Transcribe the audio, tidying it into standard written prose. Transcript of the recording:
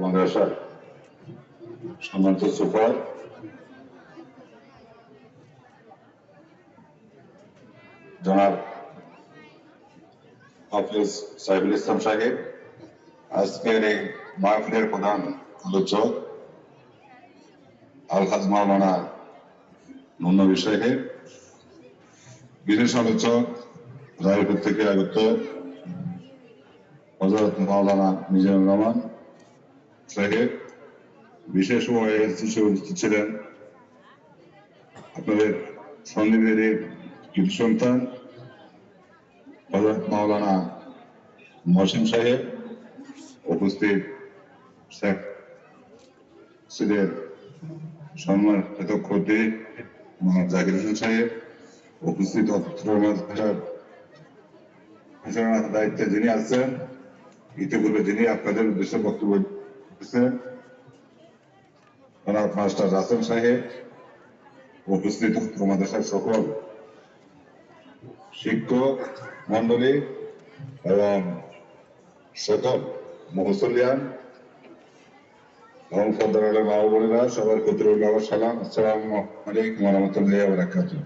মাদ্রাসার সম্মানিত সুপার, জনাব হাফিজ সাইফুল ইসলাম সাহেব, আজকের এই মাহফিলের প্রধান আলোচক আলহাজ মাওলানা নবী সাহেব, বিশেষ আলোচক রায়পুর থেকে আগত হযরত মাওলানা মিজানুর রহমান সাহেব, বিশেষ উপস্থিত ছিলেন আপনাদের সন্নিধের কৃতি সন্তান হযরত মাওলানা মহসিন সাহেব, উপস্থিত শেখ সিলের সম্মানিত খতিব মোহাম্মদ জাকির হোসেন সাহেব, উপস্থিত দায়িত্বে যিনি আছেন, ইতিপূর্বে যিনি আপনাদের উদ্দেশ্যে বক্তব্য দিচ্ছেন জনাব মাস্টার রাসেল সাহেব, উপস্থিত মাদ্রাসার সকল শিক্ষক মন্ডলী এবং সকল মুসল্লিয়ান এবং পর্দার মা বোনেরা, সবার প্রতি রইল আমার সালাম। আসসালামু আলাইকুম ওয়া রাহমাতুল্লাহি ওয়া বারাকাতুহু।